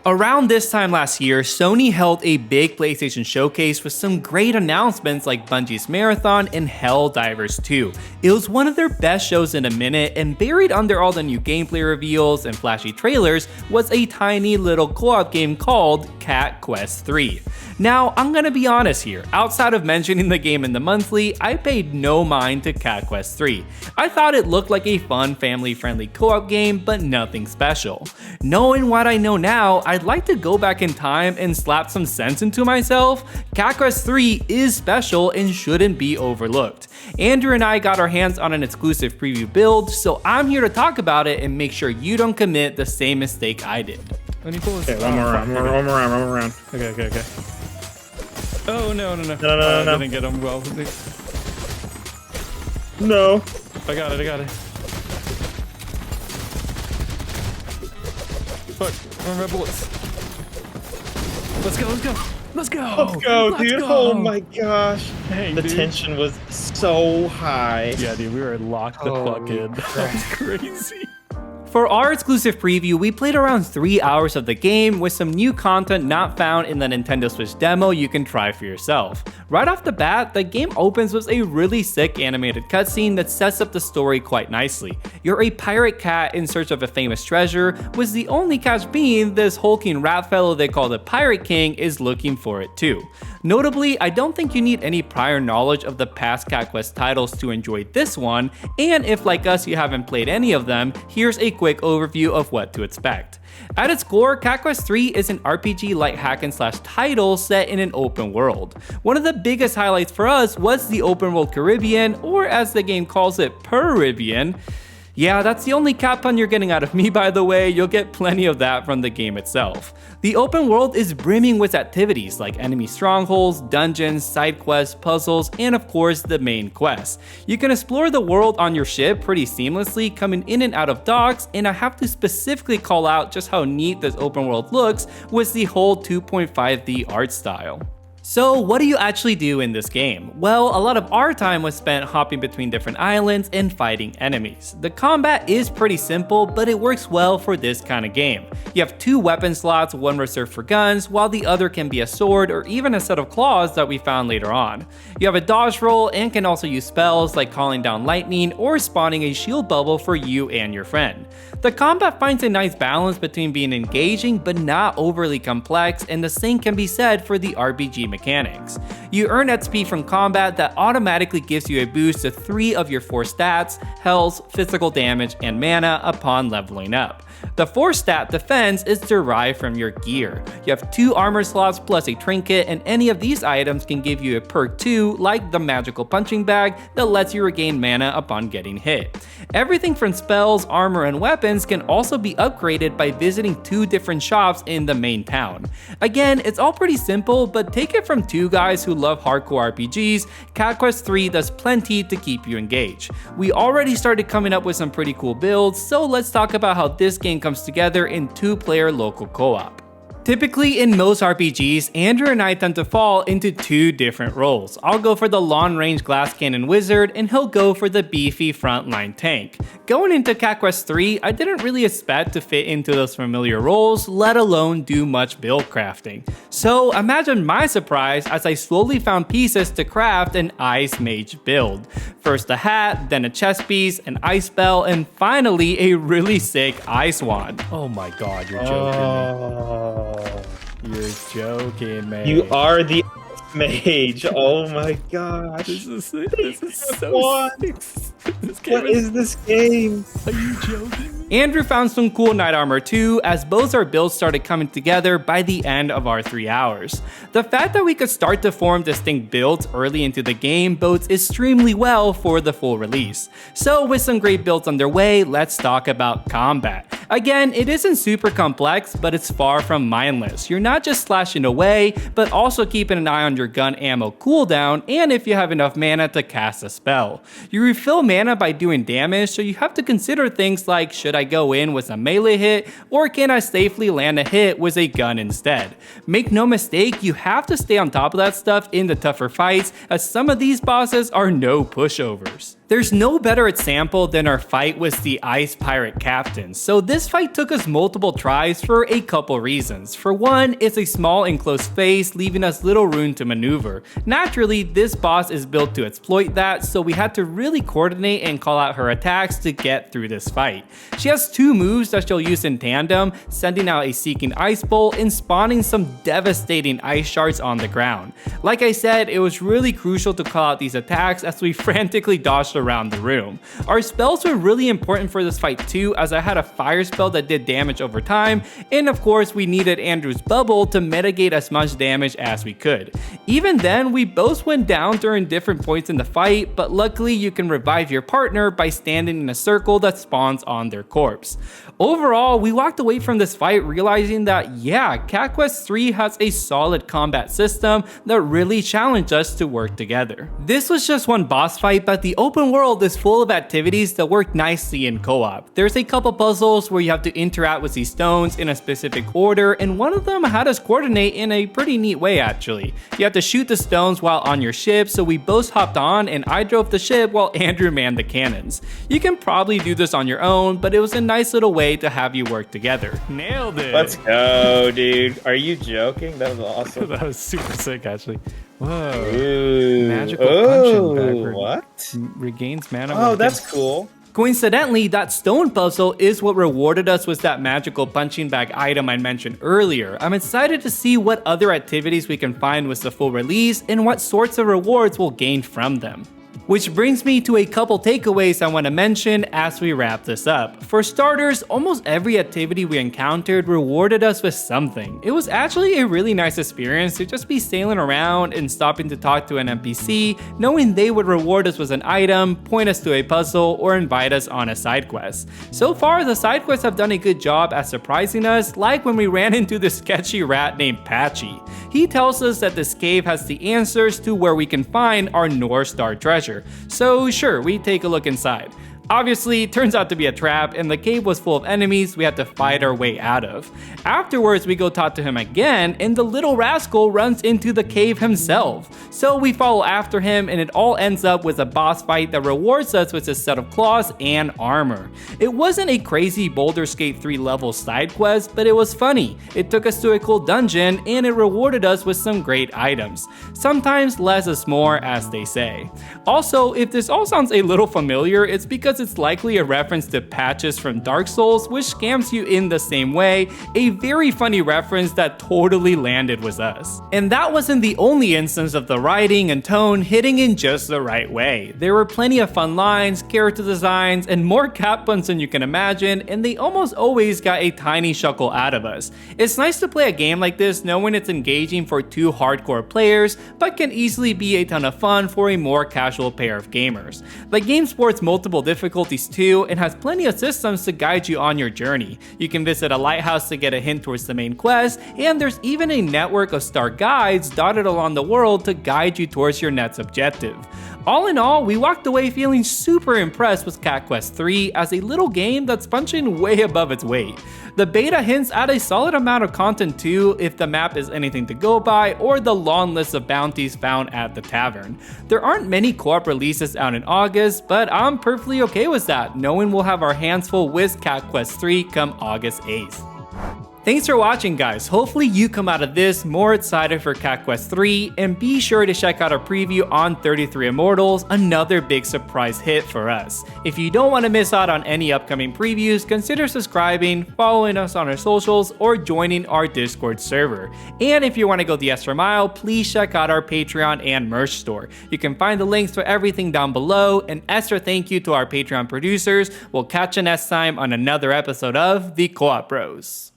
Around this time last year, Sony held a big PlayStation showcase with some great announcements like Bungie's Marathon and Helldivers 2. It was one of their best shows in a minute, and buried under all the new gameplay reveals and flashy trailers was a tiny little co-op game called Cat Quest 3. Now, I'm gonna be honest here, outside of mentioning the game in the monthly, I paid no mind to Cat Quest 3. I thought it looked like a fun, family-friendly co-op game, but nothing special. Knowing what I know now, I'd like to go back in time and slap some sense into myself. Cat Quest 3 is special and shouldn't be overlooked. Andrew and I got our hands on an exclusive preview build, so I'm here to talk about it and make sure you don't commit the same mistake I did. Okay, one more round. Okay. Oh, no. No. I didn't get him well. No. I got it. Fuck, I'm red bullets. Let's go. Let's go, dude. Oh my gosh. Dang, the dude. tension was so high. Yeah, dude, we were locked the fuck in. That was crazy. For our exclusive preview, we played around 3 hours of the game with some new content not found in the Nintendo Switch demo you can try for yourself. Right off the bat, the game opens with a really sick animated cutscene that sets up the story quite nicely. You're a pirate cat in search of a famous treasure, with the only catch being this hulking rat fellow they call the Pirate King is looking for it too. Notably, I don't think you need any prior knowledge of the past Cat Quest titles to enjoy this one, and if like us you haven't played any of them, here's a quick overview of what to expect. At its core, Cat Quest 3 is an RPG light hack and slash title set in an open world. One of the biggest highlights for us was the open world Caribbean, or as the game calls it, Purrivateer. Yeah, that's the only cat pun you're getting out of me, by the way. You'll get plenty of that from the game itself. The open world is brimming with activities like enemy strongholds, dungeons, side quests, puzzles, and of course the main quest. You can explore the world on your ship pretty seamlessly, coming in and out of docks, and I have to specifically call out just how neat this open world looks with the whole 2.5D art style. So what do you actually do in this game? Well, a lot of our time was spent hopping between different islands and fighting enemies. The combat is pretty simple, but it works well for this kind of game. You have 2 weapon slots, one reserved for guns, while the other can be a sword or even a set of claws that we found later on. You have a dodge roll and can also use spells like calling down lightning or spawning a shield bubble for you and your friend. The combat finds a nice balance between being engaging but not overly complex, and the same can be said for the RPG mechanics. You earn XP from combat that automatically gives you a boost to 3 of your 4 stats, health, physical damage, and mana upon leveling up. The 4 stat defense is derived from your gear. You have 2 armor slots plus a trinket, and any of these items can give you a perk too, like the magical punching bag that lets you regain mana upon getting hit. Everything from spells, armor, and weapons can also be upgraded by visiting 2 different shops in the main town. Again, it's all pretty simple, but take it from 2 guys who love hardcore RPGs, Cat Quest 3 does plenty to keep you engaged. We already started coming up with some pretty cool builds, so let's talk about how this game comes together in 2-player local co-op. Typically in most RPGs, Andrew and I tend to fall into 2 different roles. I'll go for the long-range glass cannon wizard, and he'll go for the beefy frontline tank. Going into Cat Quest 3, I didn't really expect to fit into those familiar roles, let alone do much build crafting. So imagine my surprise as I slowly found pieces to craft an ice mage build. First a hat, then a chest piece, an ice spell, and finally a really sick ice wand. Oh my god, you're joking. You're joking, man. You are the mage. Oh my gosh. This is so sick. What is this game? Are you joking? Andrew found some cool knight armor too, as both our builds started coming together by the end of our 3 hours. The fact that we could start to form distinct builds early into the game bodes extremely well for the full release. So with some great builds underway, let's talk about combat. Again, it isn't super complex, but it's far from mindless. You're not just slashing away, but also keeping an eye on your gun ammo cooldown, and if you have enough mana to cast a spell. You refill mana by doing damage, so you have to consider things like, should I go in with a melee hit, or can I safely land a hit with a gun instead? Make no mistake, you have to stay on top of that stuff in the tougher fights, as some of these bosses are no pushovers. There's no better example than our fight with the Ice Pirate Captain. So this fight took us multiple tries for a couple reasons. For one, it's a small enclosed space, leaving us little room to maneuver. Naturally, this boss is built to exploit that, so we had to really coordinate and call out her attacks to get through this fight. She has 2 moves that she'll use in tandem, sending out a Seeking Ice Bolt and spawning some devastating ice shards on the ground. Like I said, it was really crucial to call out these attacks as we frantically dodged around the room. Our spells were really important for this fight too, as I had a fire spell that did damage over time, and of course we needed Andrew's bubble to mitigate as much damage as we could. Even then, we both went down during different points in the fight, but luckily you can revive your partner by standing in a circle that spawns on their corpse. Overall, we walked away from this fight realizing that yeah, Cat Quest 3 has a solid combat system that really challenged us to work together. This was just one boss fight, but the open world is full of activities that work nicely in co-op. There's a couple puzzles where you have to interact with these stones in a specific order, and one of them had us coordinate in a pretty neat way actually. You have to shoot the stones while on your ship, so we both hopped on and I drove the ship while Andrew manned the cannons. You can probably do this on your own, but it was a nice little way to have you work together. Nailed it! Let's go, dude. Are you joking? That was awesome. That was super sick actually. Whoa. Ooh. Magical punching backward. What? Regains mana. Oh, that's cool. Coincidentally, that stone puzzle is what rewarded us with that magical punching bag item I mentioned earlier. I'm excited to see what other activities we can find with the full release and what sorts of rewards we'll gain from them. Which brings me to a couple takeaways I want to mention as we wrap this up. For starters, almost every activity we encountered rewarded us with something. It was actually a really nice experience to just be sailing around and stopping to talk to an NPC, knowing they would reward us with an item, point us to a puzzle, or invite us on a side quest. So far, the side quests have done a good job at surprising us, like when we ran into this sketchy rat named Patchy. He tells us that this cave has the answers to where we can find our North Star treasure. So sure, we take a look inside. Obviously, it turns out to be a trap, and the cave was full of enemies we had to fight our way out of. Afterwards, we go talk to him again, and the little rascal runs into the cave himself. So we follow after him, and it all ends up with a boss fight that rewards us with a set of claws and armor. It wasn't a crazy Baldur's Gate 3 level side quest, but it was funny. It took us to a cool dungeon, and it rewarded us with some great items. Sometimes less is more, as they say. Also, if this all sounds a little familiar, it's because it's likely a reference to Patches from Dark Souls, which scams you in the same way, a very funny reference that totally landed with us. And that wasn't the only instance of the writing and tone hitting in just the right way. There were plenty of fun lines, character designs, and more cat puns than you can imagine, and they almost always got a tiny chuckle out of us. It's nice to play a game like this knowing it's engaging for 2 hardcore players, but can easily be a ton of fun for a more casual pair of gamers. The game sports multiple difficulties too, and has plenty of systems to guide you on your journey. You can visit a lighthouse to get a hint towards the main quest, and there's even a network of star guides dotted along the world to guide you towards your next objective. All in all, we walked away feeling super impressed with Cat Quest 3 as a little game that's punching way above its weight. The beta hints at a solid amount of content too, if the map is anything to go by, or the long list of bounties found at the tavern. There aren't many co-op releases out in August, but I'm perfectly okay with that, knowing we'll have our hands full with Cat Quest 3 come August 8th. Thanks for watching, guys. Hopefully you come out of this more excited for Cat Quest 3, and be sure to check out our preview on 33 Immortals, another big surprise hit for us. If you don't want to miss out on any upcoming previews, consider subscribing, following us on our socials, or joining our Discord server. And if you want to go the extra mile, please check out our Patreon and merch store. You can find the links for everything down below. An extra thank you to our Patreon producers. We'll catch you next time on another episode of The Co-op Bros.